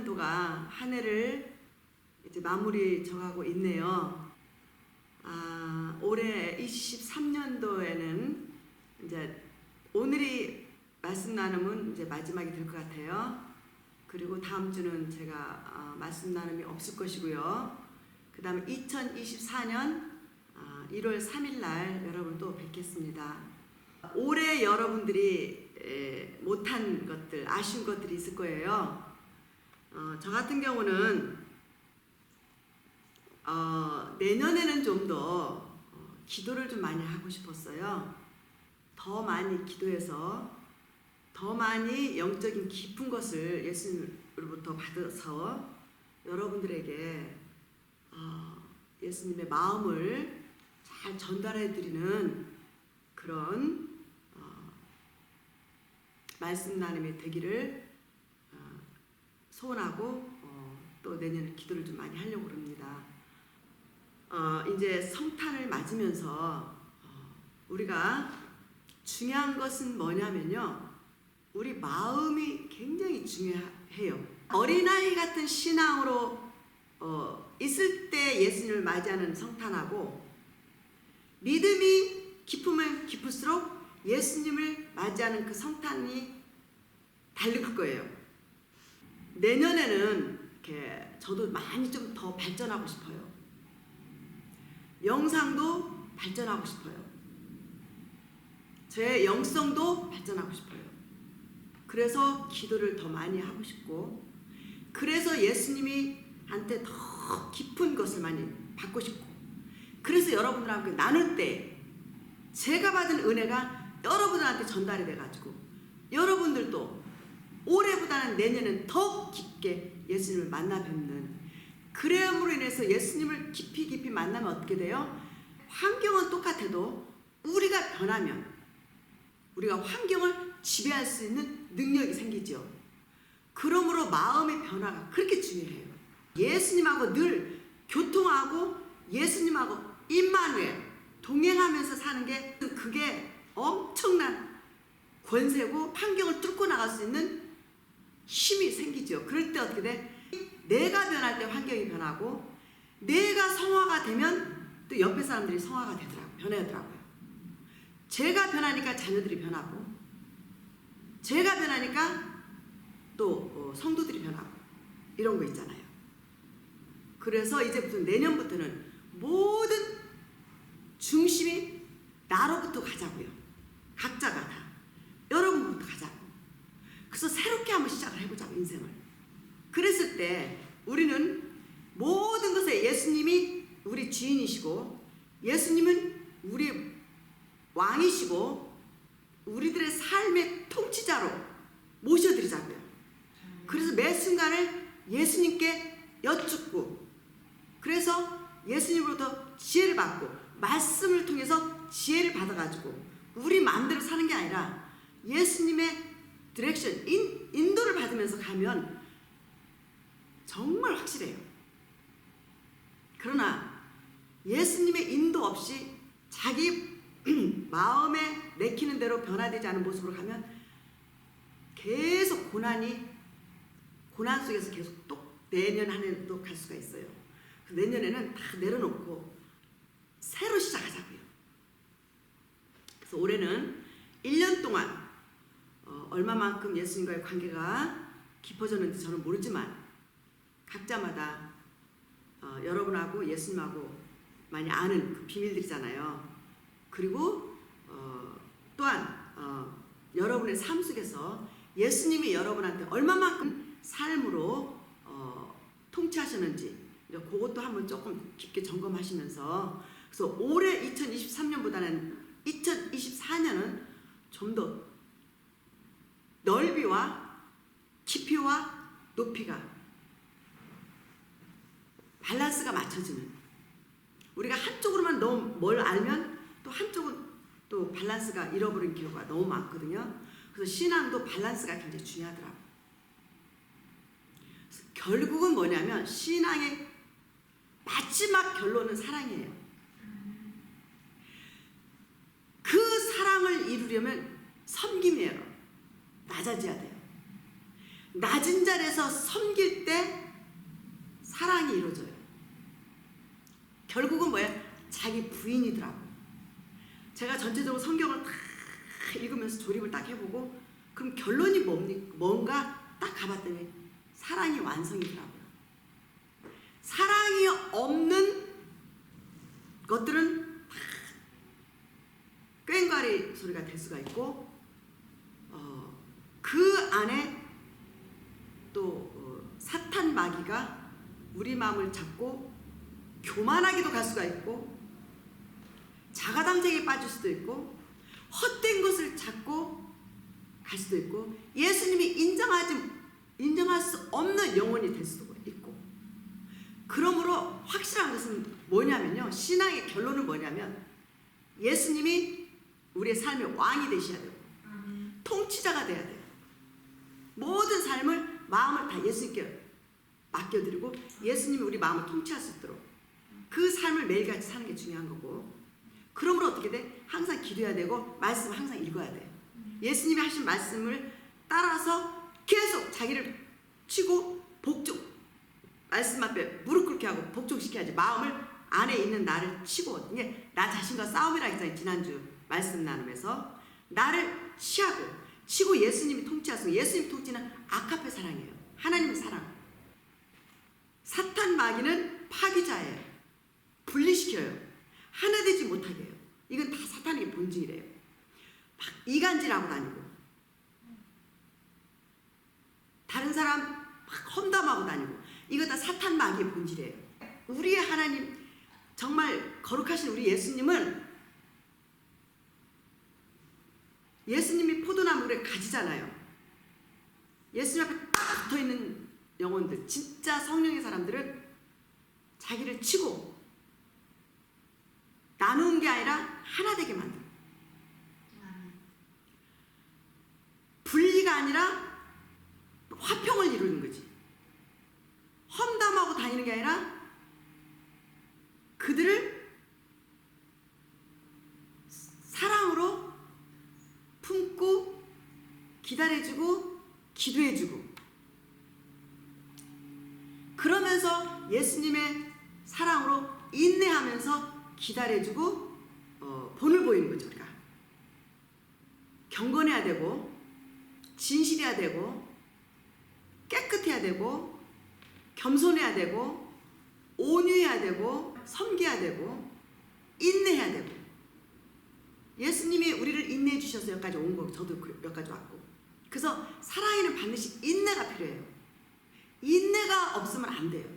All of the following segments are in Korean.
2023년도가 한 해를 이제 마무리 져가고 있네요. 올해 23년도에는 이제 오늘이 말씀 나눔은 이제 마지막이 될 것 같아요. 그리고 다음 주는 제가 말씀 나눔이 없을 것이고요. 그 다음에 2024년 1월 3일 날 여러분 또 뵙겠습니다. 올해 여러분들이 못한 것들, 아쉬운 것들이 있을 거예요. 저 같은 경우는 내년에는 좀 더 기도를 좀 많이 하고 싶었어요. 더 많이 기도해서 더 많이 영적인 깊은 것을 예수님으로부터 받아서 여러분들에게 예수님의 마음을 잘 전달해 드리는 그런 말씀 나눔이 되기를 소원하고 또 내년에 기도를 좀 많이 하려고 합니다. 이제 성탄을 맞으면서 우리가 중요한 것은 뭐냐면요, 우리 마음이 굉장히 중요해요. 어린아이 같은 신앙으로 있을 때 예수님을 맞이하는 성탄하고, 믿음이 깊으면 깊을수록 예수님을 맞이하는 그 성탄이 다를 거예요. 내년에는 이렇게 저도 많이 좀 더 발전하고 싶어요. 영상도 발전하고 싶어요. 제 영성도 발전하고 싶어요. 그래서 기도를 더 많이 하고 싶고, 그래서 예수님이 한테 더 깊은 것을 많이 받고 싶고, 그래서 여러분들하고 나눌 때 제가 받은 은혜가 여러분들한테 전달이 돼가지고 여러분들도 올해보다는 내년은 더 깊게 예수님을 만나 뵙는, 그래함으로 인해서 예수님을 깊이 만나면 어떻게 돼요? 환경은 똑같아도 우리가 변하면 우리가 환경을 지배할 수 있는 능력이 생기죠. 그러므로 마음의 변화가 그렇게 중요해요. 예수님하고 늘 교통하고 예수님하고 임마누엘 동행하면서 사는 게, 그게 엄청난 권세고 환경을 뚫고 나갈 수 있는 힘이 생기죠. 그럴 때 어떻게 돼? 내가 변할 때 환경이 변하고, 내가 성화가 되면 또 옆에 사람들이 성화가 되더라고요. 변하더라고요. 제가 변하니까 자녀들이 변하고, 제가 변하니까 또 성도들이 변하고, 이런 거 있잖아요. 그래서 이제부터 내년부터는 모든 중심이 나로부터 가자고요. 각자가 다 여러분부터 가자고. 그래서 새롭게 한번 시작을 해보자고, 인생을. 그랬을 때 우리는 모든 것에 예수님이 우리 주인이시고, 예수님은 우리 왕이시고, 우리들의 삶의 통치자로 모셔드리자고요. 그래서 매 순간을 예수님께 여쭙고, 그래서 예수님으로부터 지혜를 받고, 말씀을 통해서 지혜를 받아가지고 우리 마음대로 사는 게 아니라 예수님의 디렉션, 인도를 받으면서 가면 정말 확실해요. 그러나 예수님의 인도 없이 자기 마음에 내키는 대로 변화되지 않은 모습으로 가면 계속 고난 속에서 계속 또 내년 한 해도 갈 수가 있어요. 내년에는 다 내려놓고 새로 시작하자고요. 그래서 올해는 1년 동안 얼마만큼 예수님과의 관계가 깊어졌는지 저는 모르지만, 각자마다 여러분하고 예수님하고 많이 아는 그 비밀들이잖아요. 그리고 또한 여러분의 삶 속에서 예수님이 여러분한테 얼마만큼 삶으로 통치하셨는지, 그것도 한번 조금 깊게 점검하시면서, 그래서 올해 2023년보다는 2024년은 좀 더 넓이와 깊이와 높이가 밸런스가 맞춰지는, 우리가 한쪽으로만 너무 뭘 알면 또 한쪽은 또 밸런스가 잃어버린 경우가 너무 많거든요. 그래서 신앙도 밸런스가 굉장히 중요하더라고요. 결국은 뭐냐면 신앙의 마지막 결론은 사랑이에요. 그 사랑을 이루려면 섬김이에요. 낮아져야 돼요. 낮은 자리에서 섬길 때 사랑이 이루어져요. 결국은 뭐야? 자기 부인이더라고. 제가 전체적으로 성경을 다 읽으면서 조립을 딱 해보고 그럼 결론이 뭔가 딱 가봤더니 사랑이 완성이더라고요. 사랑이 없는 것들은 다 꽹과리 소리가 될 수가 있고 그 안에 또 사탄 마귀가 우리 마음을 잡고 교만하기도 갈 수가 있고 자가당착에 빠질 수도 있고 헛된 것을 찾고 갈 수도 있고 예수님이 인정할 수 없는 영혼이 될 수도 있고 그러므로 확실한 것은 뭐냐면요. 신앙의 결론은 뭐냐면 예수님이 우리의 삶의 왕이 되셔야 되고 통치자가 돼야 돼요. 모든 삶을 마음을 다 예수님께 맡겨드리고 예수님이 우리 마음을 통치할 수 있도록 그 삶을 매일같이 사는 게 중요한 거고 그러므로 어떻게 돼? 항상 기도해야 되고 말씀을 항상 읽어야 돼요. 예수님이 하신 말씀을 따라서 계속 자기를 치고 복종 말씀 앞에 무릎 꿇게 하고 복종시켜야지 마음을 안에 있는 나를 치고 이게 나 자신과 싸움이라 했잖아요. 지난주 말씀 나누면서 나를 치고 예수님이 통치하시고 예수님 통치는 아카페 사랑이에요. 하나님의 사랑. 사탄 마귀는 파기자예요. 분리시켜요. 하나 되지 못하게 해요. 이건 다 사탄의 본질이래요. 막 이간질하고 다니고 다른 사람 막 험담하고 다니고 이거 다 사탄 마귀의 본질이에요. 우리의 하나님 정말 거룩하신 우리 예수님이 포도나무를 가지잖아요. 예수님 앞에 딱 붙어있는 영혼들 진짜 성령의 사람들은 자기를 치고 나누는 게 아니라 하나 되게 만들어. 분리가 아니라 화평을 이루는 거지. 험담하고 다니는 게 아니라 그들을 사랑으로 품고 기다려주고 기도해주고 그러면서 예수님의 사랑으로 인내하면서 기다려주고 본을 보이는 거죠. 우리가 경건해야 되고 진실해야 되고 깨끗해야 되고 겸손해야 되고 온유해야 되고 섬겨야 되고 인내해야 되고 예수님이 우리를 인내해 주셔서 여기까지 온 거고 저도 여기까지 왔고 그래서 사랑에는 반드시 인내가 필요해요. 인내가 없으면 안 돼요.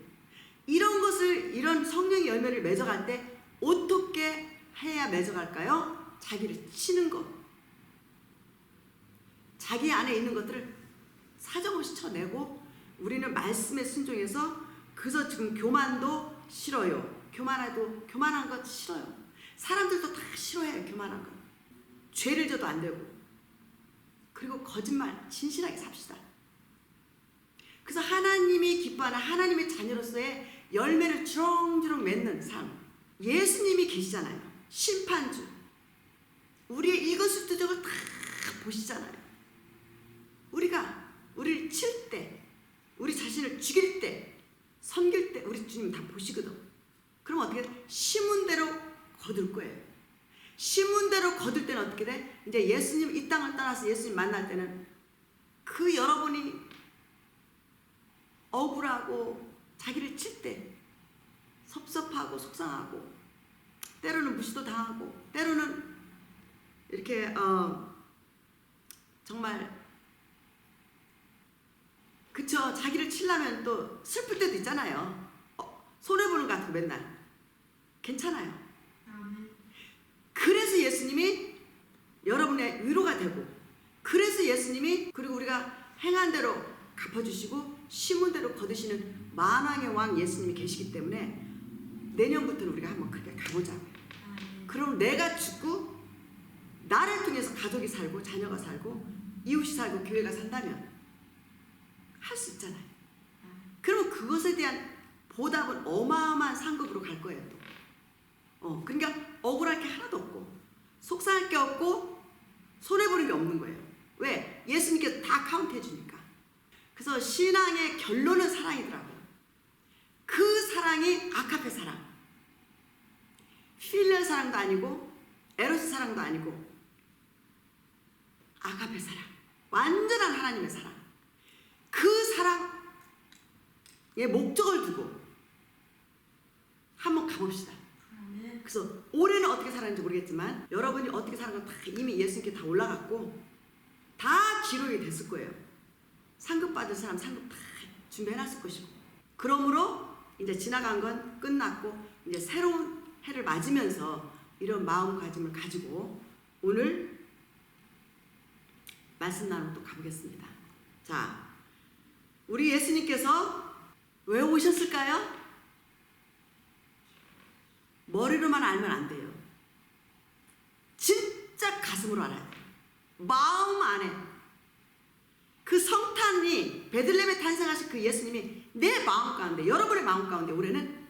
이런 성령의 열매를 맺어갈 때 어떻게 해야 맺어갈까요? 자기를 치는 것. 자기 안에 있는 것들을 사정없이 쳐내고 우리는 말씀에 순종해서 그래서 지금 교만도 싫어요. 교만한 것 싫어요. 사람들도 다 싫어해요. 교만한 것. 죄를 져도 안 되고 그리고 거짓말 진실하게 삽시다. 그래서 하나님이 기뻐하는 하나님의 자녀로서의 열매를 주렁주렁 맺는 삶. 예수님이 계시잖아요. 심판주. 우리의 이것수도적을 다 보시잖아요. 우리를 칠 때, 우리 자신을 죽일 때, 섬길 때 우리 주님 다 보시거든. 그럼 어떻게 돼? 심은 대로 거둘 거예요. 심은 대로 거둘 때는 어떻게 돼? 이제 예수님 이 땅을 떠나서 예수님 만날 때는 그 여러분이 억울하고 자기를 칠 때 섭섭하고 속상하고 때로는 무시도 당하고 때로는 이렇게 정말 그쵸 자기를 치려면 또 슬플 때도 있잖아요. 손해보는 것 같고 맨날 괜찮아요. 그래서 예수님이 여러분의 위로가 되고 그래서 예수님이 그리고 우리가 행한 대로 갚아주시고 심은 대로 거두시는 만왕의 왕 예수님이 계시기 때문에 내년부터는 우리가 한번 그렇게 가보자. 그럼 내가 죽고 나를 통해서 가족이 살고 자녀가 살고 이웃이 살고 교회가 산다면 할 수 있잖아요. 그러면 그것에 대한 보답은 어마어마한 상급으로 갈 거예요. 또. 그러니까 억울할 게 하나도 없고 속상할 게 없고 손해보는 게 없는 거예요. 왜? 예수님께서 다 카운트 해주니까. 그래서 신앙의 결론은 사랑이더라고요. 그 사랑이 아가페 사랑. 필레 사랑도 아니고 에로스 사랑도 아니고 아가페 사랑. 완전한 하나님의 사랑. 그 사랑의 목적을 두고 한번 가봅시다. 그래서 올해는 어떻게 살았는지 모르겠지만 여러분이 어떻게 사는 건 다 이미 예수님께 다 올라갔고 다 기록이 됐을 거예요. 상급 받을 사람 상급 다 준비해놨을 것이고, 그러므로 이제 지나간 건 끝났고 이제 새로운 해를 맞으면서 이런 마음가짐을 가지고 오늘 말씀 나누고 또 가보겠습니다. 자, 우리 예수님께서 왜 오셨을까요? 머리로만 알면 안 돼요. 진짜 가슴으로 알아야 돼요. 마음 안에 그 성탄이 베들레헴에 탄생하신 그 예수님이 내 마음 가운데, 여러분의 마음 가운데 올해는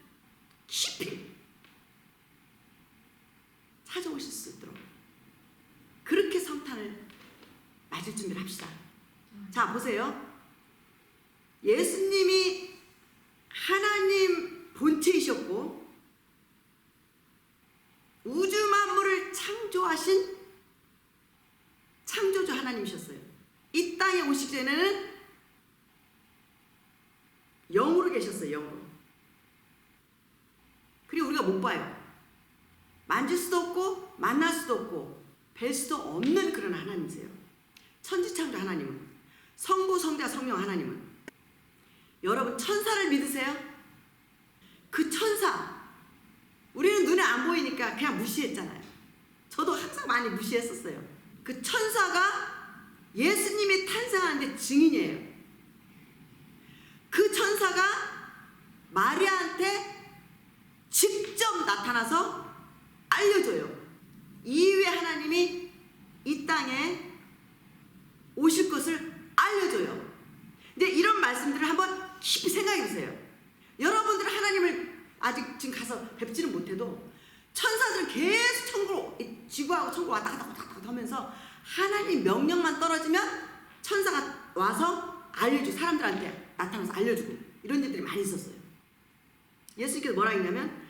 깊이 찾아오실 수 있도록 그렇게 성탄을 맞을 준비를 합시다. 자, 보세요. 예수님이 하나님 본체이셨고 우주 만물을 창조하신 창조주 하나님이셨어요. 이 땅에 오시기 전에는 영으로 계셨어요. 영으로. 그리고 우리가 못 봐요. 만질 수도 없고 만날 수도 없고 뵐 수도 없는 그런 하나님이세요. 천지창조 하나님은, 성부 성자 성령 하나님은. 여러분 천사를 믿으세요? 그 천사 우리는 눈에 안 보이니까 그냥 무시했잖아요. 저도 항상 많이 무시했었어요. 그 천사가 예수님이 탄생하는데 증인이에요. 그 천사가 마리아한테 직접 나타나서 알려줘요. 이후에 하나님이 이 땅에 오실 것을 알려줘요. 근데 이런 말씀들을 한번 깊이 생각해 보세요. 여러분들은 하나님을 아직 지금 가서 뵙지는 못해도 천사들은 계속 천국으로, 지구하고 천국 왔다 갔다 하면서 하나님 명령만 떨어지면 천사가 와서 알려주고, 사람들한테 나타나서 알려주고, 이런 일들이 많이 있었어요. 예수님께서 뭐라 했냐면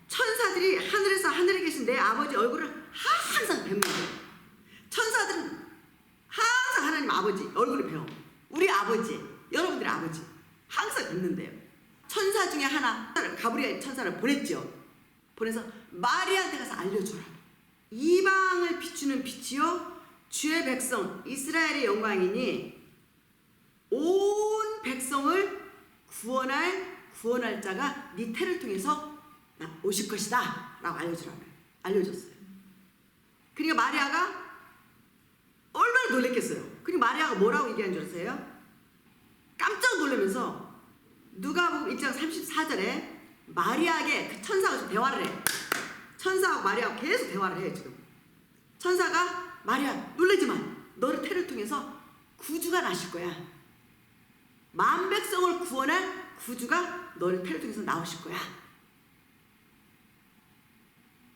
천사들이 하늘에 계신 내 아버지 얼굴을 항상 뵙는 거예요. 천사들은 항상 하나님 아버지 얼굴을 배워. 우리 아버지, 여러분들의 아버지 항상 뵙는데요. 천사 중에 하나, 가브리엘 천사를 보냈죠. 보내서 마리아한테 가서 알려주라. 이방을 비추는 빛이요 주의 백성 이스라엘의 영광이니 온 백성을 구원할 자가 네 태를 통해서 오실 것이다 라고 알려줬어요. 그러니까 마리아가 얼마나 놀랬겠어요. 그리고 마리아가 뭐라고 얘기한 줄 아세요? 깜짝 놀라면서 누가복음 1장 34절에 마리아에게 그 천사가 대화를 해. 천사하고 마리아하고 계속 대화를 해요. 지금 천사가 마리아 놀라지 마. 너를 태를 통해서 구주가 나실 거야. 만 백성을 구원할 구주가 너를 태를 통해서 나오실 거야.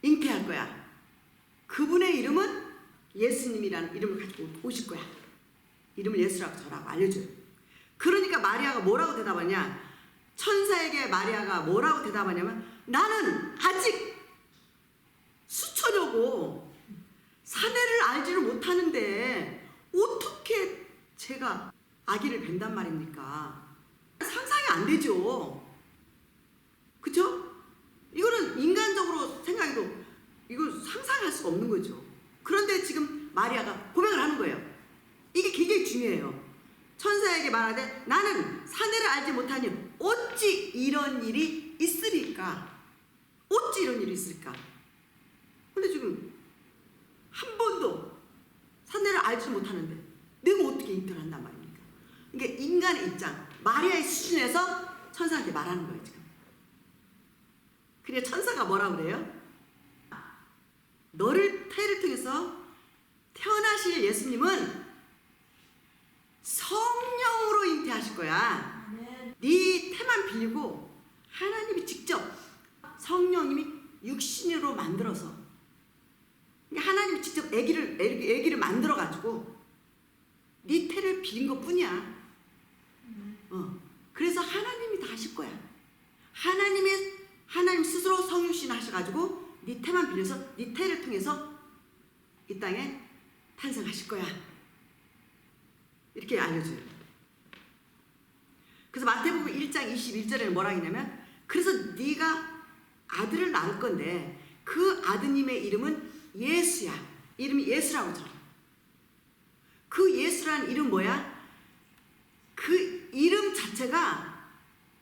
잉태할 거야. 그분의 이름은 예수님이라는 이름을 가지고 오실 거야. 이름을 예수라고 저라고 알려줘요. 그러니까 마리아가 뭐라고 대답하냐? 천사에게 마리아가 뭐라고 대답하냐면 나는 아직 수처녀고 사내를 알지를 못하는데 어떻게 제가 아기를 뵌단 말입니까? 상상이 안 되죠. 그쵸? 이거는 인간적으로 생각해도 이거 상상할 수가 없는 거죠. 그런데 지금 마리아가 고백을 하는 거예요. 이게 굉장히 중요해요. 천사에게 말하되 나는 사내를 알지 못하니 어찌 이런 일이 있으리까? 어찌 이런 일이 있을까? 근데 지금 한 번도 사내를 알지 못하는데 내가 어떻게 잉태를 한단 말입니까? 그러니까 인간의 입장, 마리아의 수준에서 천사한테 말하는 거예요 지금. 그러니까 천사가 뭐라고 그래요? 너를 태를 통해서 태어나실 예수님은 성령으로 잉태하실 거야. 네 태만 빌리고 하나님이 직접 성령님이 육신으로 만들어서 하나님이 직접 아기를 만들어 가지고 네 태를 빌린 것 뿐이야. 그래서 하나님이 다 하실 거야. 하나님 스스로 성육신 하셔가지고 네 태만 빌려서 네 태를 통해서 이 땅에 탄생하실 거야. 이렇게 알려줘요. 그래서 마태복음 1장 21절에는 뭐라 했냐면, 그래서 네가 아들을 낳을 건데 그 아드님의 이름은 예수야. 이름이 예수라고 하죠. 그 예수라는 이름 뭐야? 그 이름 자체가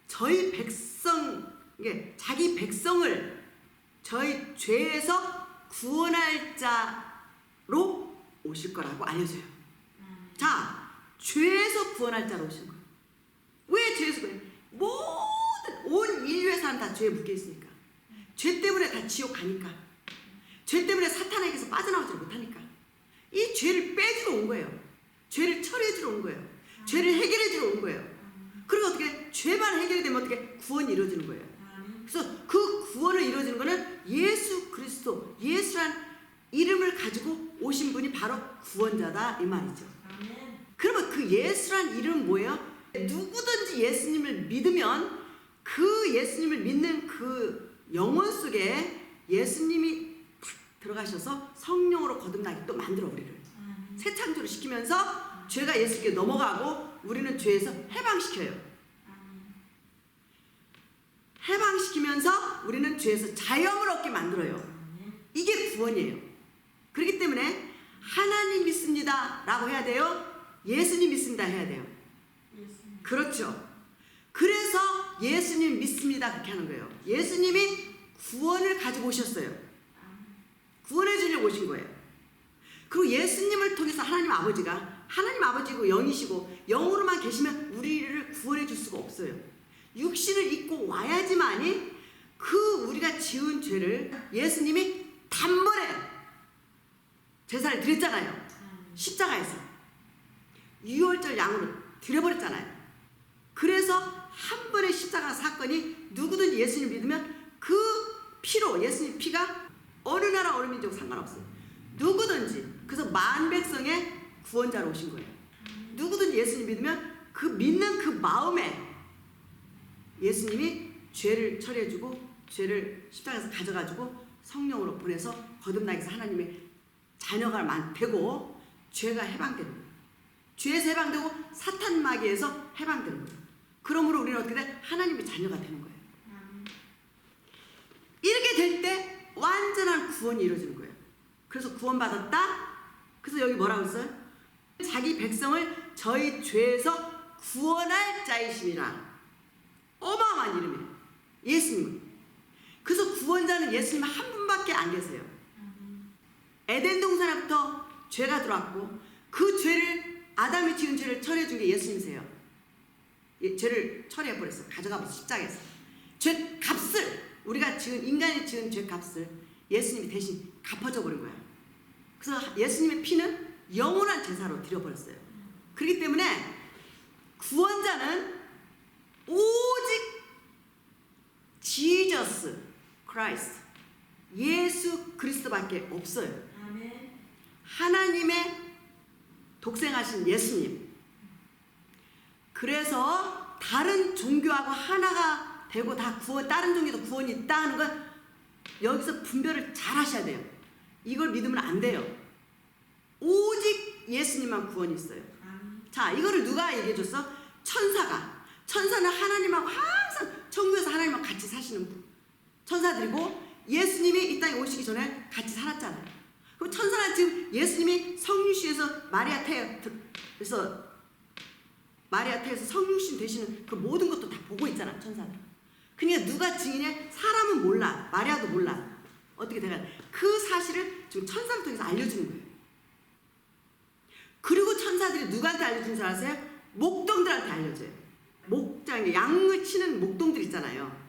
저희 백성, 자기 백성을 저희 죄에서 구원할 자로 오실 거라고 알려줘요. 자, 죄에서 구원할 자로 오신 거예요. 왜 죄에서 구원해요? 모든 온 인류의 사람 다 죄에 묶여 있으니까. 죄 때문에 다 지옥 가니까. 죄 때문에 사탄에게서 빠져나오지 못하니까. 이 죄를 빼주러 온 거예요. 죄를 처리해주러 온 거예요. 죄를 해결해주러 온 거예요. 그리고 어떻게 죄만 해결이 되면 어떻게 구원이 이루어지는 거예요. 그래서 그 구원을 이루어지는 거는 예수 그리스도, 예수란 이름을 가지고 오신 분이 바로 구원자다 이 말이죠. 그러면 그 예수란 이름은 뭐예요? 누구든지 예수님을 믿으면 그 예수님을 믿는 그 영혼 속에 예수님이 탁 들어가셔서 성령으로 거듭나게 또 만들어 우리를 새 창조를 시키면서 죄가 예수께 넘어가고 우리는 죄에서 해방시켜요. 해방시키면서 우리는 죄에서 자유함을 얻게 만들어요. 이게 구원이에요. 그렇기 때문에 하나님 믿습니다 라고 해야 돼요? 예수님 믿습니다 해야 돼요? 그렇죠. 그래서 예수님 믿습니다 그렇게 하는 거예요. 예수님이 구원을 가지고 오셨어요. 구원해 주려고 오신 거예요. 그리고 예수님을 통해서 하나님 아버지가, 하나님 아버지고 영이시고 영으로만 계시면 우리를 구원해 줄 수가 없어요. 육신을 입고 와야지만이 그 우리가 지은 죄를 예수님이 단번에 제사를 드렸잖아요. 십자가에서 유월절 양으로 드려버렸잖아요. 그래서 한 번의 십자가 사건이 누구든지 예수님 믿으면 그 피로, 예수님 피가 어느 나라 어느 민족 상관없어요. 누구든지. 그래서 만백성의 구원자로 오신 거예요. 누구든지 예수님 믿으면 그 믿는 그 마음에 예수님이 죄를 처리해주고 죄를 십자가에서 가져가지고 성령으로 보내서 거듭나게 해서 하나님의 자녀가 되고 죄가 해방되는 거예요. 죄에서 해방되고 사탄 마귀에서 해방되는 거예요. 그러므로 우리는 어떻게 돼? 하나님의 자녀가 되는 거예요. 이렇게 될 때 완전한 구원이 이루어지는 거예요. 그래서 구원받았다. 그래서 여기 뭐라고 했어요? 자기 백성을 저희 죄에서 구원할 자이심이라. 어마어마한 이름이에요. 예수님은. 그래서 구원자는 예수님 한 분밖에 안 계세요. 에덴 동산에부터 죄가 들어왔고 그 죄를, 아담이 지은 죄를 처리해 준 게 예수님이세요. 죄를 처리해 버렸어요. 가져가 버렸어요. 십자가에서. 죄 값을, 우리가 지은, 인간이 지은 죄 값을 예수님이 대신 갚아줘 버린 거예요. 그래서 예수님의 피는 영원한 제사로 드려버렸어요. 그렇기 때문에 구원자는 오직 Jesus Christ, 예수 그리스도밖에 없어요. 하나님의 독생하신 예수님. 그래서 다른 종교하고 하나가 되고 다 구원, 다른 종교도 구원이 있다 하는 건 여기서 분별을 잘 하셔야 돼요. 이걸 믿으면 안 돼요. 오직 예수님만 구원이 있어요. 자, 이거를 누가 얘기해 줬어? 천사가. 천사는 하나님하고 항상 천국에서 하나님하고 같이 사시는 분. 천사들이고 예수님이 이 땅에 오시기 전에 같이 살았잖아요. 그럼 천사는 지금 예수님이 성육신에서 마리아 태에서 성육신 되시는 그 모든 것도 다 보고 있잖아, 천사들. 그러니까 누가 증인해? 사람은 몰라. 마리아도 몰라. 어떻게 돼가? 그 사실을 지금 천사를 통해서 알려주는 거예요. 그리고 천사들이 누구한테 알려주는 줄 아세요? 목동들한테 알려줘요. 목장, 양을 치는 목동들 있잖아요.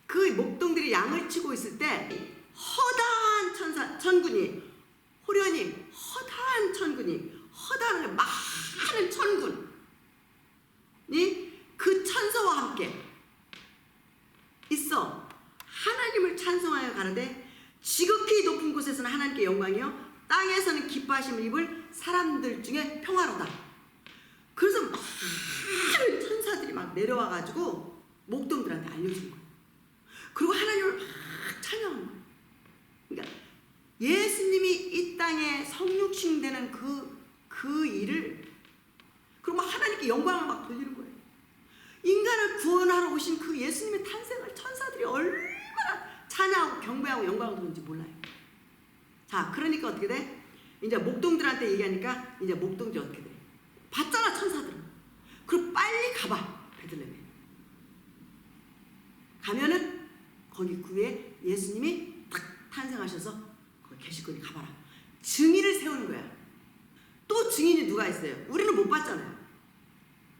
그 목동들이 양을 치고 있을 때 허다한 천군이, 호련히 허다한 천군이, 허다한 많은 천군이 그 천사와 함께 있어 하나님을 찬송하여 가는데, 지극히 높은 곳에서는 하나님께 영광이요 땅에서는 기뻐하심을 입을 사람들 중에 평화로다. 그래서 많은 천사 천사들이 막 내려와가지고 목동들한테 알려준 거예요. 그리고 하나님을 막 찬양한 거예요. 그러니까 예수님이 이 땅에 성육신되는 그 일을, 그리고 막 하나님께 영광을 막 돌리는 거예요. 인간을 구원하러 오신 그 예수님의 탄생을 천사들이 얼마나 찬양하고 경배하고 영광을 돌리는지 몰라요. 자, 그러니까 어떻게 돼? 이제 목동들한테 얘기하니까 이제 목동들이 어떻게 돼? 봤잖아, 천사들은. 그럼 빨리 가봐, 베들레헴에. 가면은 거기 구에 예수님이 딱 탄생하셔서 거기 계실 거니 가봐라. 증인을 세우는 거야. 또 증인이 누가 있어요? 우리는 못 봤잖아요.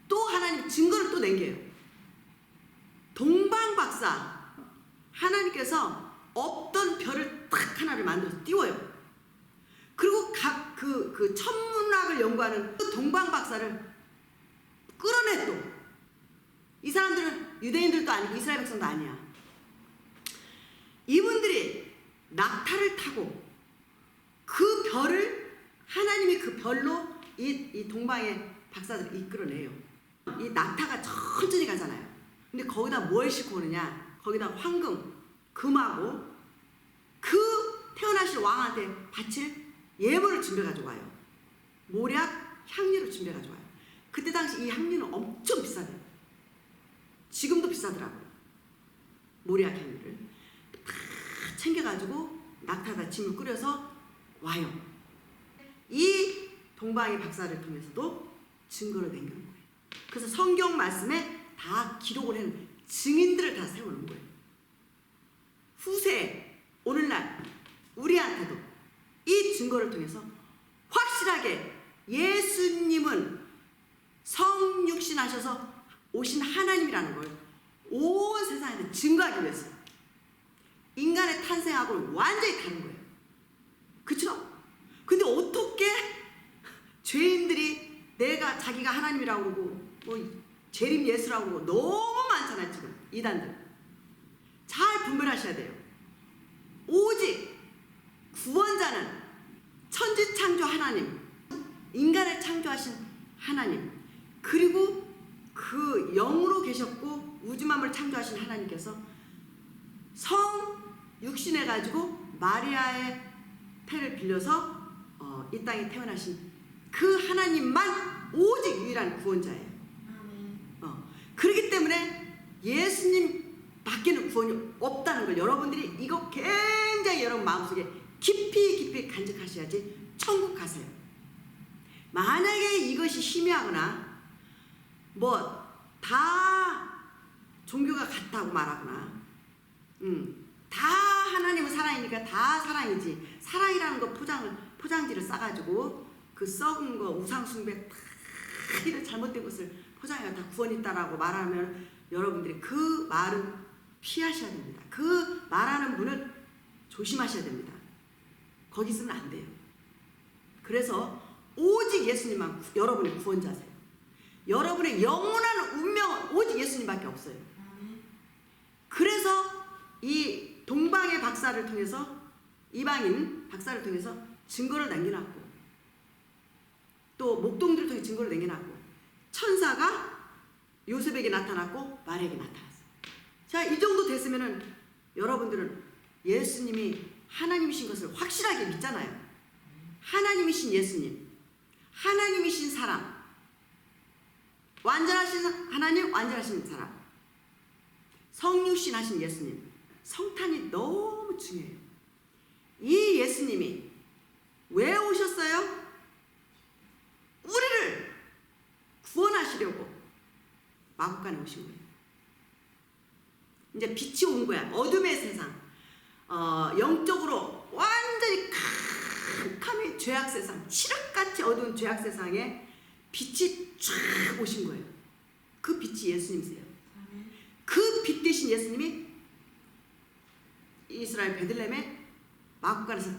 또 하나님 증거를 또 남겨요. 동방박사, 하나님께서 없던 별을 딱 하나를 만들어서 띄워요. 그리고 각 그 천문학을 연구하는 그 동방박사를 끌어내. 또 이 사람들은 유대인들도 아니고 이스라엘 백성도 아니야. 이분들이 낙타를 타고 그 별을, 하나님이 그 별로 이 동방의 박사들을 이끌어내요. 이 낙타가 천천히 가잖아요. 근데 거기다 뭘 싣고 오느냐? 거기다 황금, 금하고 그 태어나실 왕한테 바칠 예물을 준비해가지고 와요. 모략, 향료를 준비해가지고 와요. 그때 당시 이 향료는 엄청 비싸대요. 지금도 비싸더라고요. 모략 향료를 다 챙겨가지고 낙타에다 짐을 꾸려서 와요. 이 동방의 박사를 통해서도 증거를 남기는 거예요. 그래서 성경 말씀에 다 기록을 해놓은 증인들을 다 세우는 거예요. 후세, 오늘날 우리한테도 이 증거를 통해서 확실하게 예수님은 성육신하셔서 오신 하나님이라는 걸 온 세상에 증거하기 위해서 인간의 탄생하고는 완전히 다른 거예요. 그렇죠? 근데 어떻게 죄인들이 자기가 하나님이라고 그러고 뭐 재림 예수라고 그러고 너무 많잖아요. 지금 이단들 잘 분별하셔야 돼요. 오직 구원자는 천지창조 하나님, 인간을 창조하신 하나님, 그리고 그 영으로 계셨고 우주만물을 창조하신 하나님께서 성육신해가지고 마리아의 태를 빌려서 이 땅에 태어나신 그 하나님만 오직 유일한 구원자예요. 그렇기 때문에 예수님 밖에는 구원이 없다는 걸 여러분들이 이거 굉장히 여러분 마음속에 깊이 간직하셔야지 천국 가세요. 만약에 이것이 희미하거나 뭐 다 종교가 같다고 말하거나 다 하나님은 사랑이니까 다 사랑이지, 사랑이라는 거 포장지를 싸가지고 그 썩은 거 우상숭배 다 이런 잘못된 것을 포장해서 다 구원 있다라고 말하면 여러분들이 그 말은 피하셔야 됩니다. 그 말하는 분은 조심하셔야 됩니다. 거기 있으면 안 돼요. 그래서 오직 예수님만 여러분의 구원자세요. 여러분의 영원한 운명은 오직 예수님밖에 없어요. 그래서 이 동방의 박사를 통해서, 이방인 박사를 통해서 증거를 남겨놨고, 또 목동들을 통해 증거를 남겨놨고, 천사가 요셉에게 나타났고 마리아에게 나타났어요. 자, 이 정도 됐으면은 여러분들은 예수님이 하나님이신 것을 확실하게 믿잖아요. 하나님이신 예수님, 하나님이신 사람, 완전하신 하나님, 완전하신 사람, 성육신 하신 예수님, 성탄이 너무 중요해요. 이 예수님이 왜 오셨어요? 우리를 구원하시려고 마국간에 오신 거예요. 이제 빛이 온 거야. 어둠의 세상, 영적으로 완전히 캄캄한 죄악 세상, 칠흑같이 어두운 죄악 세상에 빛이 쫙 오신 거예요. 그 빛이 예수님이세요. 그 빛 대신 예수님이 이스라엘 베들레헴의 마국간에서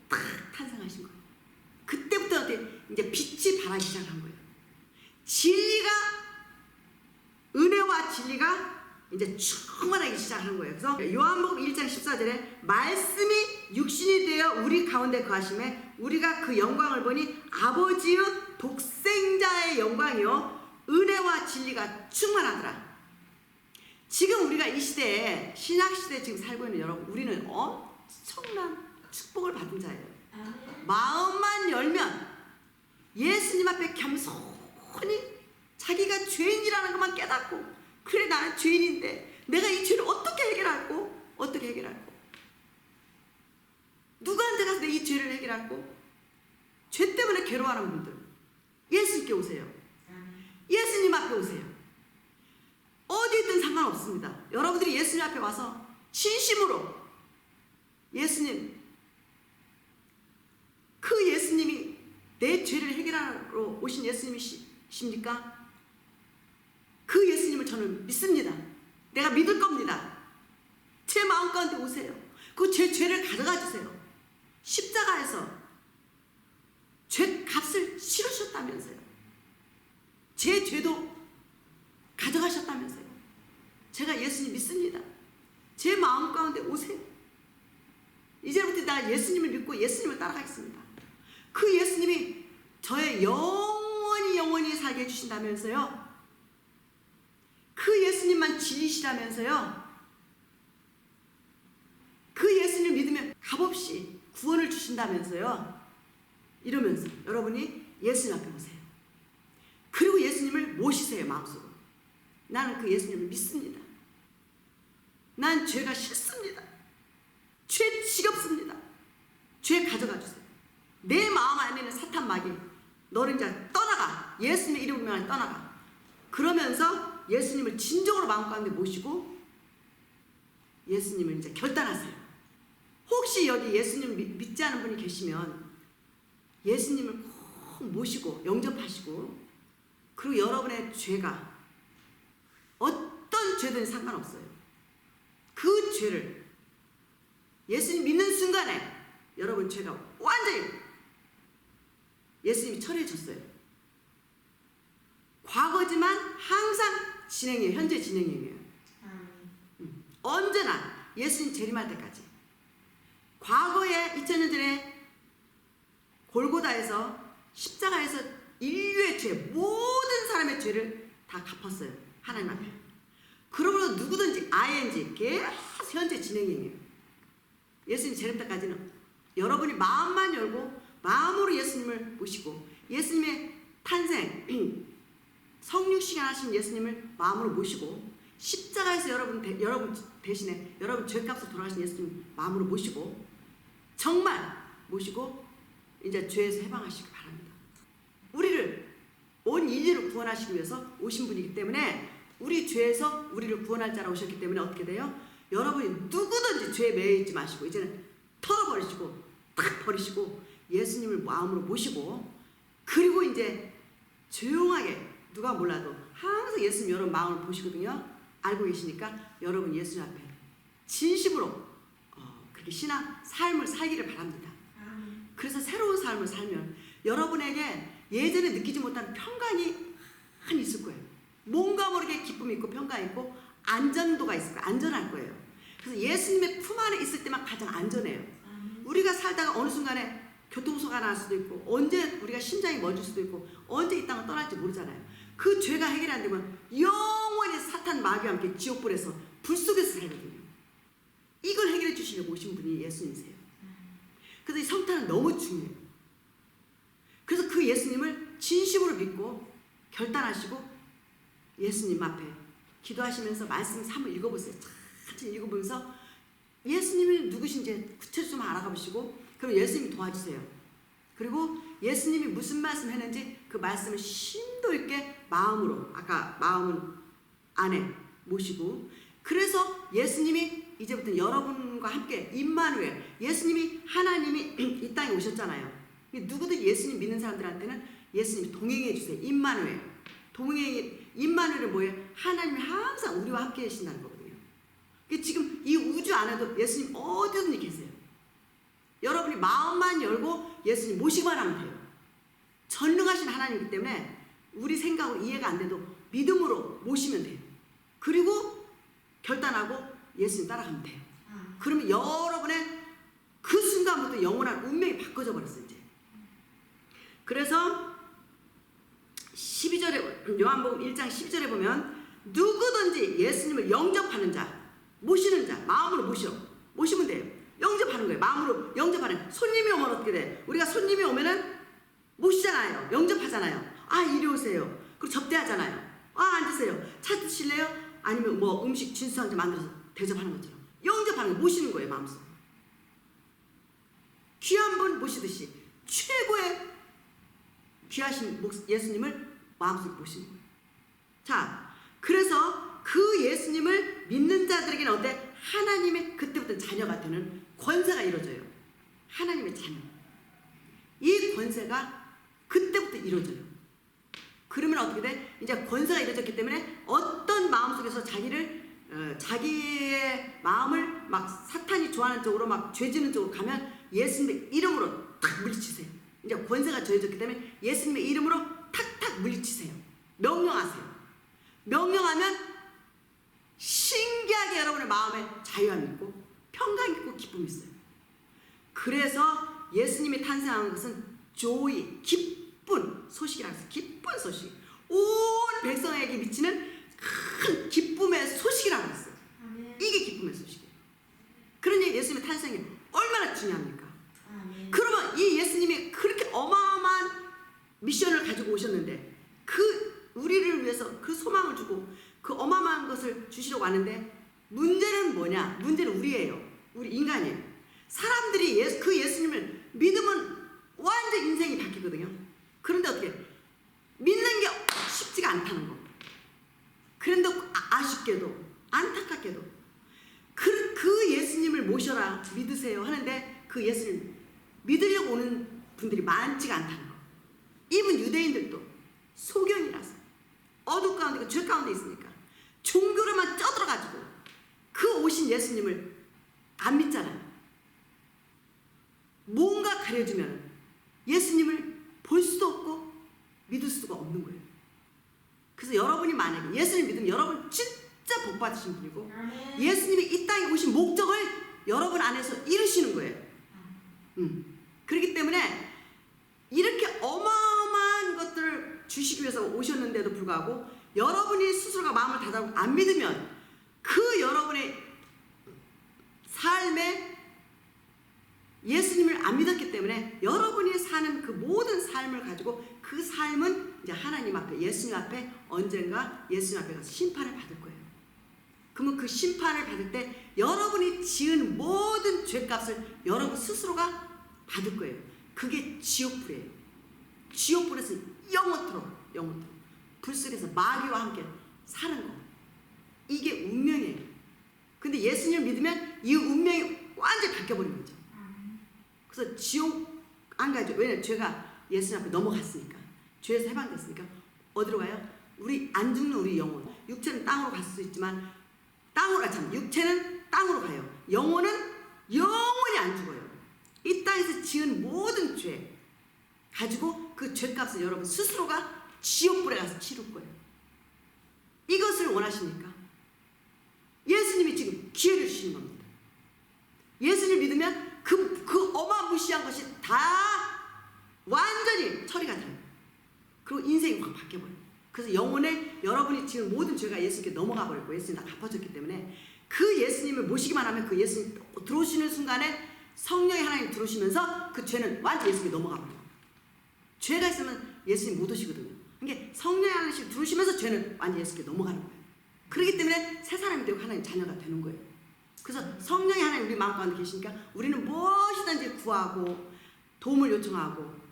딱 탄생하신 거예요. 그때부터 이제 빛이 발하기 시작한 거예요. 진리가, 은혜와 진리가 이제 충만하기 시작한 거예요. 그래서 요한복음 1장 14절에 말씀이 육신이 되어 우리 가운데 거하심에 우리가 그 영광을 보니 아버지의 독생자의 영광이요 은혜와 진리가 충만하더라. 지금 우리가 이 시대에 신약시대에 지금 살고 있는 여러분, 우리는 엄청난 축복을 받은 자예요. 마음만 열면 예수님 앞에 겸손히 자기가 죄인이라는 것만 깨닫고, 그래 나는 죄인인데 내가 이 죄를 어떻게 해결할고, 어떻게 해결할고, 누구한테 가서 내 이 죄를 해결할고, 죄 때문에 괴로워하는 분들 예수님께 오세요. 예수님 앞에 오세요. 어디 있든 상관없습니다. 여러분들이 예수님 앞에 와서 진심으로 예수님, 그 예수님이 내 죄를 해결하러 오신 예수님이십니까? 그 예수님을 저는 믿습니다. 내가 믿을 겁니다. 제 마음 가운데 오세요. 그 제 죄를 가져가 주세요. 십자가에서 죄 값을 치르셨다면서요. 제 죄도 가져가셨다면서요. 제가 예수님 믿습니다. 제 마음 가운데 오세요. 이제부터 나 예수님을 믿고 예수님을 따라가겠습니다. 그 예수님이 저의 영원히 살게 해주신다면서요. 그 예수님만 진리시라면서요. 그 예수님을 믿으면 값없이 구원을 주신다면서요. 이러면서 여러분이 예수님 앞에 오세요. 그리고 예수님을 모시세요. 마음속으로. 나는 그 예수님을 믿습니다. 난 죄가 싫습니다. 죄 지겹습니다. 죄 가져가 주세요. 내 마음 안에는 사탄 마귀, 너는 이제 떠나가. 예수님의 이름으로 떠나가. 그러면서 예수님을 진정으로 마음 가운데 모시고 예수님을 이제 결단하세요. 혹시 여기 예수님 믿지 않은 분이 계시면 예수님을 꼭 모시고 영접하시고, 그리고 여러분의 죄가 어떤 죄든 상관없어요. 그 죄를 예수님 믿는 순간에 여러분 죄가 완전히 예수님이 처리해 줬어요. 과거지만 항상 진행이에요. 현재 진행이에요. 언제나 예수님 재림할 때까지. 과거에 2000년 전에 골고다에서 십자가에서 인류의 죄, 모든 사람의 죄를 다 갚았어요. 하나님 앞에. 그러므로 누구든지 ING 계속 현재 진행이에요. 예수님 재림 때까지는 여러분이 마음만 열고 마음으로 예수님을 모시고 예수님의 탄생, 성육신을 하신 예수님을 마음으로 모시고 십자가에서 여러분 대신에 여러분 죄값을 돌아가신 예수님 마음으로 모시고 정말 모시고 이제 죄에서 해방하시기 바랍니다. 우리를 온 인류를 구원하시기 위해서 오신 분이기 때문에 우리 죄에서 우리를 구원할 자라 오셨기 때문에 어떻게 돼요? 여러분이 누구든지 죄에 매여 있지 마시고 이제는 털어버리시고 탁 버리시고 예수님을 마음으로 모시고, 그리고 이제 조용하게 누가 몰라도 항상 예수님 여러분 마음을 보시거든요. 알고 계시니까 여러분 예수님 앞에 진심으로 그렇게 신앙 삶을 살기를 바랍니다. 그래서 새로운 삶을 살면 여러분에게 예전에 느끼지 못한 평강이 많이 있을 거예요. 뭔가 모르게 기쁨이 있고 평강이 있고 안전도가 있을 거예요. 안전할 거예요. 그래서 예수님의 품 안에 있을 때만 가장 안전해요. 우리가 살다가 어느 순간에 교통사고가 날 수도 있고 언제 우리가 심장이 멎을 수도 있고 언제 이 땅을 떠날지 모르잖아요. 그 죄가 해결이 안 되면 영원히 사탄 마귀와 함께 지옥불에서 불 속에서 살거든요. 이걸 해결해 주시려고 오신 분이 예수님이세요. 그래서 이 성탄은 너무 중요해요. 그래서 그 예수님을 진심으로 믿고 결단하시고 예수님 앞에 기도하시면서 말씀 한번 읽어보세요. 천천히 읽어보면서 예수님이 누구신지 구체적으로 알아가 보시고 그럼 예수님이 도와주세요. 그리고 예수님이 무슨 말씀 했는지 그 말씀을 심도 있게 마음으로, 아까 마음은 안에 모시고, 그래서 예수님이 이제부터 여러분과 함께 임마누엘, 예수님이 하나님이 이 땅에 오셨잖아요. 누구든 예수님 믿는 사람들한테는 예수님이 동행해 주세요. 임마누엘. 임마누엘은 뭐예요? 하나님이 항상 우리와 함께 계신다는 거거든요. 지금 이 우주 안에도 예수님 어디든지 계세요. 여러분이 마음만 열고 예수님 모시기만 하면 돼요. 전능하신 하나님이기 때문에 우리 생각으로 이해가 안 돼도 믿음으로 모시면 돼요. 그리고 결단하고 예수님 따라가면 돼요. 그러면 여러분의 그 순간부터 영원한 운명이 바꿔져 버렸어요. 이제. 그래서 12절에 요한복음 1장 12절에 보면 누구든지 예수님을 영접하는 자, 모시는 자, 마음으로 모시면 돼요. 영접하는 거예요. 마음으로 영접하는. 손님이 오면 어떻게 돼? 우리가 손님이 오면은 모시잖아요. 영접하잖아요. 아, 이리 오세요. 그리고 접대하잖아요. 아, 앉으세요. 차 드실래요? 아니면 뭐 음식 진수상자 만들어서 대접하는 것처럼 영접하는 거, 모시는 거예요. 마음속. 귀한 분 모시듯이 최고의 귀하신 예수님을 마음속에 모시는 거예요. 자, 그래서 그 예수님을 믿는 자들에게는 어때? 하나님의 그때부터 자녀가 되는 권세가 이루어져요. 하나님의 자녀. 이 권세가 그때부터 이루어져요. 그러면 어떻게 돼? 이제 권세가 이루어졌기 때문에 어떤 마음속에서 자기의 마음을 막 사탄이 좋아하는 쪽으로 막 죄지는 쪽으로 가면 예수님의 이름으로 탁 물리치세요. 이제 권세가 저해졌기 때문에 예수님의 이름으로 탁탁 물리치세요. 명령하세요. 명령하면 신기하게 여러분의 마음에 자유함이 있고 평강이 있고 기쁨이 있어요. 그래서 예수님이 탄생한 것은 조이, 기쁜 소식이라고 해서 기쁜 소식, 온 백성에게 미치는 큰 기쁨의 소식이라고 했어요. 이게 기쁨의 소식이에요. 그러니 예수님의 탄생이 얼마나 중요합니까? 그러면 이 예수님이 그렇게 어마어마한 미션을 가지고 오셨는데 그 우리를 위해서 그 소망을 주고 그 어마어마한 것을 주시려고 하는데 문제는 뭐냐? 문제는 우리예요. 우리 인간이에요. 사람들이 그 예수님을 믿으면 완전 인생이 바뀌거든요. 그런데 어떻게 믿는 게 쉽지가 않다는 거. 그런데 아쉽게도 안타깝게도 그 예수님을 모셔라 믿으세요 하는데 그 예수님 믿으려고 오는 분들이 많지가 않다는 거. 이분 유대인들도 소견이라서 어둠 가운데 죄 가운데 있으니까 종교로만 쪄들어가지고 그 오신 예수님을 안 믿잖아요. 뭔가 가려주면 예수님을 볼 수도 없고 믿을 수가 없는 거예요. 그래서 여러분이 만약에 예수님 믿으면 여러분 진짜 복 받으신 분이고 예수님이 이 땅에 오신 목적을 여러분 안에서 이루시는 거예요. 그렇기 때문에 이렇게 어마어마한 것들을 주시기 위해서 오셨는데도 불구하고 여러분이 스스로가 마음을 닫아보고 안 믿으면 그 여러분의 삶에 예수님을 안 믿었기 때문에 여러분이 사는 그 모든 삶을 가지고 그 삶은 이제 하나님 앞에 예수님 앞에 언젠가 예수님 앞에 가서 심판을 받을 거예요. 그러면 그 심판을 받을 때 여러분이 지은 모든 죄값을 여러분 스스로가 받을 거예요. 그게 지옥불이에요. 지옥불에서 영원토록 불 속에서 마귀와 함께 사는 거. 이게 운명이에요. 근데 예수님을 믿으면 이 운명이 완전히 바뀌어버린 거죠. 그래서 지옥 안 가죠. 왜냐면 죄가 예수님 앞에 넘어갔으니까. 죄에서 해방됐으니까. 어디로 가요? 우리 안 죽는 우리 영혼. 육체는 땅으로 갈 수도 있지만 육체는 땅으로 가요. 영혼은 영원히 안 죽어요. 이 땅에서 지은 모든 죄 가지고 그 죄값을 여러분 스스로가 지옥불에 가서 치를 거예요. 이것을 원하십니까? 예수님이 지금 기회를 주시는 겁니다. 예수님을 믿으면 그 어마무시한 것이 다 완전히 처리가 돼요. 그리고 인생이 확 바뀌어버려요. 그래서 영혼에 여러분이 지은 모든 죄가 예수님께 넘어가 버렸고 예수님 다 갚아줬기 때문에 그 예수님을 모시기만 하면 그 예수님 들어오시는 순간에 성령의 하나님 들어오시면서 그 죄는 완전히 예수님께 넘어가 버려요. 죄가 있으면 예수님 못 오시거든요. 그러니까 성령의 하나님 들어오시면서 죄는 완전히 예수님께 넘어가는 거예요. 그렇기 때문에 새 사람이 되고 하나님 자녀가 되는 거예요. 그래서 성령의 하나님 우리 마음 가운데 계시니까 우리는 무엇이든지 구하고 도움을 요청하고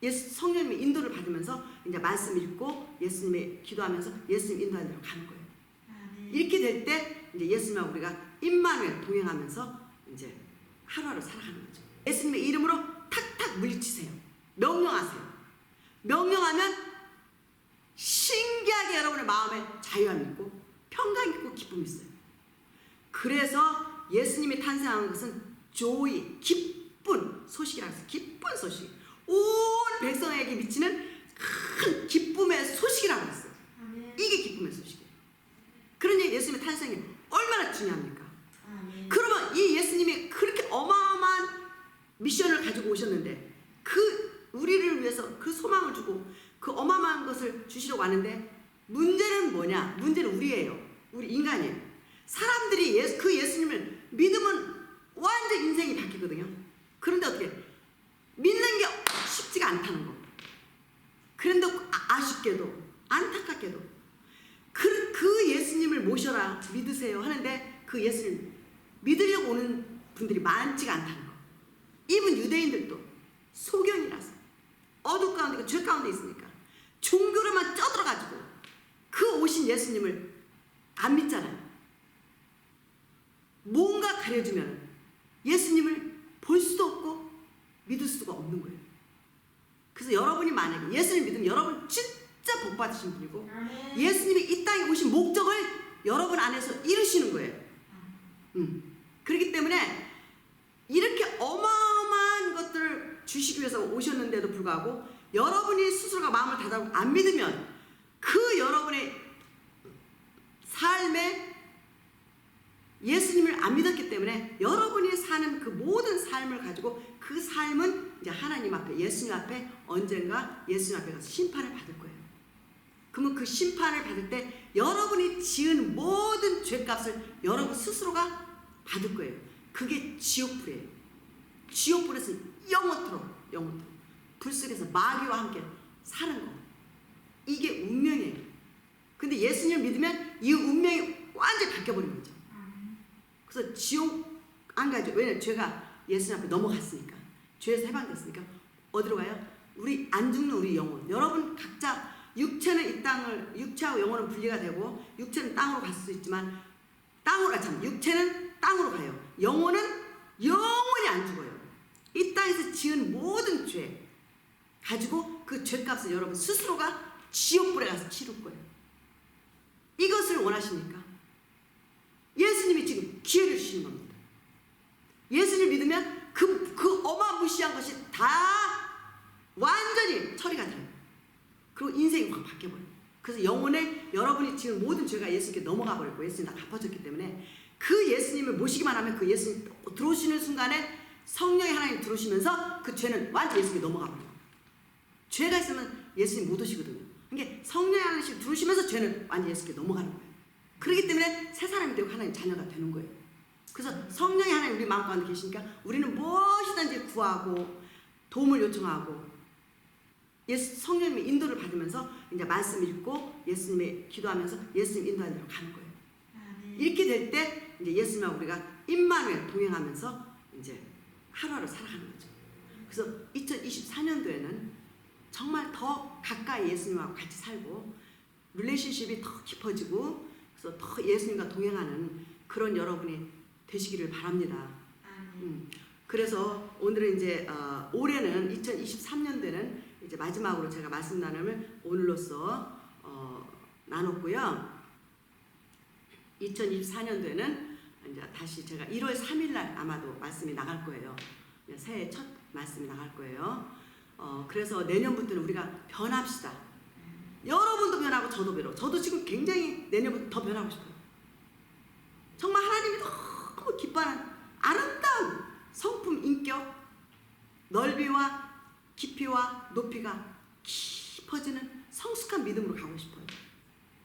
성령님의 인도를 받으면서 이제 말씀 읽고 예수님의 기도하면서 예수님 인도하는 대로 가는 거예요. 이렇게 될 때 이제 예수님하고 우리가 임마누엘 동행하면서 이제 하루하루 살아가는 거죠. 예수님의 이름으로 탁탁 물리치세요. 명령하세요. 명령하면 신기하게 여러분의 마음에 자유함이 있고 평강이 있고 기쁨이 있어요. 그래서 예수님이 탄생한 것은 조이, 기쁜 소식이라고 해서 기쁜 소식, 온 백성에게 미치는 큰 기쁨의 소식이라고 했어요. 이게 기쁨의 소식이에요. 그러니 예수님의 탄생이 얼마나 중요합니까? 그러면 이 예수님이 그렇게 어마어마한 미션을 가지고 오셨는데 그 우리를 위해서 그 소망을 주고 그 어마어마한 것을 주시려고 하는데 문제는 뭐냐? 문제는 우리예요. 우리 인간이에요. 사람들이 그 예수님을 믿으면 완전 인생이 바뀌거든요. 그런데 어떻게 믿는 게 쉽지가 않다는 거. 그런데 아쉽게도 안타깝게도 그 예수님을 모셔라 믿으세요 하는데 그 예수님 믿으려고 오는 분들이 많지가 않다는 거. 이분 유대인들도 소경이라서 어둠 가운데 죄 가운데 있으니까 종교로만 쪄들어가지고 그 오신 예수님을 안 믿잖아요. 뭔가 가려주면 예수님을 볼 수도 없고 믿을 수가 없는 거예요. 그래서 여러분이 만약에 예수님 믿으면 여러분 진짜 복 받으신 분이고 예수님이 이 땅에 오신 목적을 여러분 안에서 이루시는 거예요. 그렇기 때문에 이렇게 어마어마한 것들을 주시기 위해서 오셨는데도 불구하고 여러분이 스스로가 마음을 닫아고 안 믿으면 그 여러분의 삶에 예수님을 안 믿었기 때문에 여러분이 사는 그 모든 삶을 가지고 그 삶은 이제 하나님 앞에 예수님 앞에 언젠가 예수님 앞에 가서 심판을 받을 거예요. 그러면 그 심판을 받을 때 여러분이 지은 모든 죄값을 여러분 스스로가 받을 거예요. 그게 지옥불이에요. 지옥불에서 영원토록 불속에서 마귀와 함께 사는 거. 이게 운명이에요. 근데 예수님을 믿으면 이 운명이 완전히 바뀌어버린 거죠. 그래서 지옥 안 가죠. 왜냐면 죄가 예수님 앞에 넘어갔으니까. 죄에서 해방됐으니까. 어디로 가요? 우리 안 죽는 우리 영혼. 여러분 각자 육체는 이 땅을, 육체하고 영혼은 분리가 되고 육체는 땅으로 갈 수 있지만 육체는 땅으로 가요. 영혼은 영원히 안 죽어요. 이 땅에서 지은 모든 죄 가지고 그 죄값을 여러분 스스로가 지옥불에 가서 치를 거예요. 이것을 원하십니까? 예수님이 지금 기회를 주시는 겁니다. 예수님을 믿으면 그 어마무시한 것이 다 완전히 처리가 돼요. 그리고 인생이 확 바뀌어버려요. 그래서 영혼에 여러분이 지은 모든 죄가 예수님께 넘어가 버리고 예수님이 다 갚아줬기 때문에 그 예수님을 모시기만 하면 그 예수님 들어오시는 순간에 성령의 하나님 들어오시면서 그 죄는 완전히 예수님께 넘어가 버려요. 죄가 있으면 예수님 못 오시거든요. 그러니까 성령의 하나님 들어오시면서 죄는 완전히 예수님께 넘어가는 거예요. 그렇기 때문에 새 사람이 되고 하나님 자녀가 되는 거예요. 그래서 성령의 하나님 우리 마음 가운데 계시니까 우리는 무엇이든지 구하고 도움을 요청하고 성령님의 인도를 받으면서 이제 말씀 읽고 예수님의 기도하면서 예수님 인도하는 대로 가는 거예요. 이렇게 될 때 이제 예수님하고 우리가 임마누엘 동행하면서 이제 하루하루 살아가는 거죠. 그래서 2024년도에는 정말 더 가까이 예수님하고 같이 살고 릴레이션십이 더 깊어지고 그래서 더 예수님과 동행하는 그런 여러분이 되시기를 바랍니다. 그래서 오늘은 이제 올해는 2023년도에는 이제 마지막으로 제가 말씀 나눔을 오늘로써 나눴고요. 2024년도에는 이제 다시 제가 1월 3일 날 아마도 말씀이 나갈 거예요. 새해 첫 말씀이 나갈 거예요. 그래서 내년부터는 우리가 변합시다. 여러분도 변하고 저도 변하고 저도 지금 굉장히 내년부터 더 변하고 싶어요. 정말 하나님이 너무 기뻐하는 아름다운 성품 인격 넓이와 깊이와 높이가 깊어지는 성숙한 믿음으로 가고 싶어요.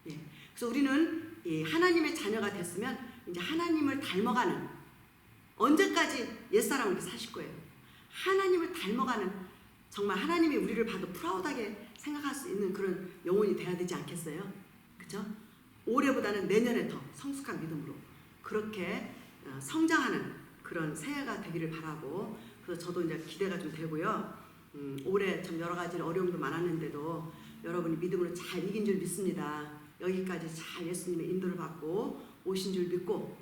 예. 그래서 우리는 하나님의 자녀가 됐으면 이제 하나님을 닮아가는 언제까지 옛사람을 이렇게 사실 거예요. 하나님을 닮아가는 정말 하나님이 우리를 봐도 프라우드하게 생각할 수 있는 그런 영혼이 돼야 되지 않겠어요? 그렇죠? 올해보다는 내년에 더 성숙한 믿음으로 그렇게 성장하는 그런 새해가 되기를 바라고 그래서 저도 이제 기대가 좀 되고요. 올해 참 여러 가지 어려움도 많았는데도 여러분이 믿음으로 잘 이긴 줄 믿습니다. 여기까지 잘 예수님의 인도를 받고 오신 줄 믿고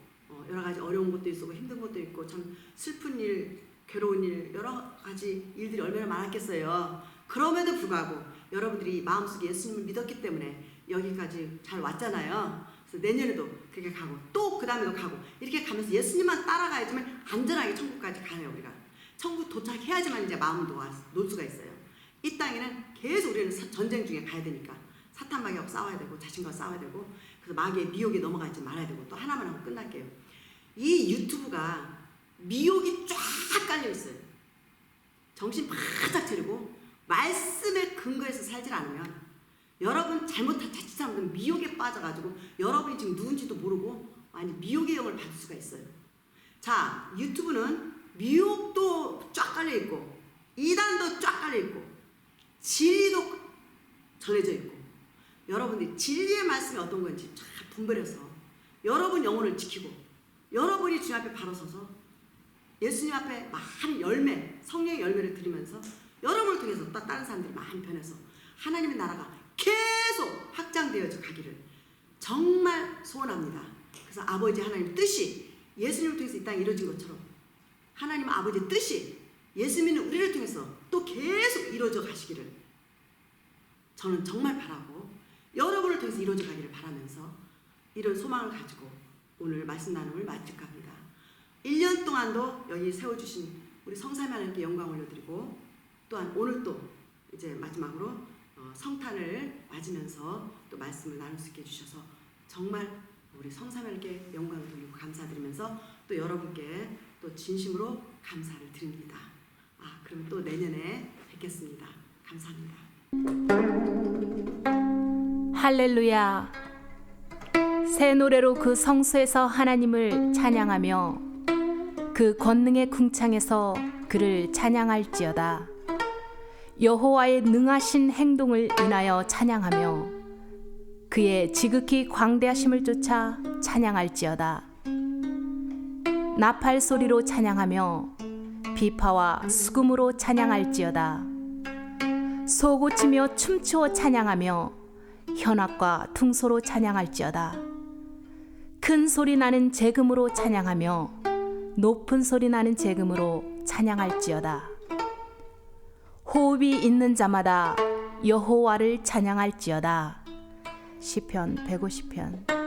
여러 가지 어려운 것도 있고 힘든 것도 있고 참 슬픈 일, 괴로운 일 여러 가지 일들이 얼마나 많았겠어요. 그럼에도 불구하고 여러분들이 마음속에 예수님을 믿었기 때문에 여기까지 잘 왔잖아요. 그래서 내년에도 그렇게 가고 또 그 다음에도 가고 이렇게 가면서 예수님만 따라가야지만 안전하게 천국까지 가요. 우리가 천국 도착해야지만 이제 마음을 놓을 수가 있어요. 이 땅에는 계속 우리는 전쟁 중에 가야 되니까 사탄 마귀하고 싸워야 되고 자신과 싸워야 되고 그래서 마귀의 미혹에 넘어가지 말아야 되고 또 하나만 하고 끝날게요. 이 유튜브가 미혹이 쫙 깔려 있어요. 정신 바짝 차리고 말씀에 근거해서 살질 않으면 여러분 자칫하면 미혹에 빠져가지고 여러분이 지금 누군지도 모르고 아니 미혹의 영을 받을 수가 있어요. 자, 유튜브는 미혹도 쫙 깔려있고 이단도 쫙 깔려있고 진리도 전해져 있고 여러분들이 진리의 말씀이 어떤 건지 쫙 분별해서 여러분 영혼을 지키고 여러분이 주님 앞에 바로 서서 예수님 앞에 많은 열매, 성령의 열매를 드리면서 여러분을 통해서 또 다른 사람들이 많이 변해서 하나님의 나라가 계속 확장되어져 가기를 정말 소원합니다. 그래서 아버지 하나님 뜻이 예수님을 통해서 이 땅에 이루어진 것처럼 하나님 아버지의 뜻이 예수 믿는 우리를 통해서 또 계속 이루어져 가시기를 저는 정말 바라고 여러분을 통해서 이루어져 가기를 바라면서 이런 소망을 가지고 오늘 말씀 나눔을 마칠까 합니다. 1년 동안도 여기 세워주신 우리 성삼위 하나님께 영광 올려드리고 또한 오늘 또 이제 마지막으로 성탄을 맞으면서 또 말씀을 나눌 수 있게 해주셔서 정말 우리 성삼위 하나님께 영광을 돌리고 감사드리면서 또 여러분께 또 진심으로 감사를 드립니다. 그럼 또 내년에 뵙겠습니다. 감사합니다. 할렐루야. 새 노래로 그 성소에서 하나님을 찬양하며 그 권능의 궁창에서 그를 찬양할지어다. 여호와의 능하신 행동을 인하여 찬양하며 그의 지극히 광대하심을 쫓아 찬양할지어다. 나팔 소리로 찬양하며 비파와 수금으로 찬양할지어다. 소고치며 춤추어 찬양하며 현악과 퉁소로 찬양할지어다. 큰 소리 나는 재금으로 찬양하며 높은 소리 나는 재금으로 찬양할지어다. 호흡이 있는 자마다 여호와를 찬양할지어다. 시편 150편.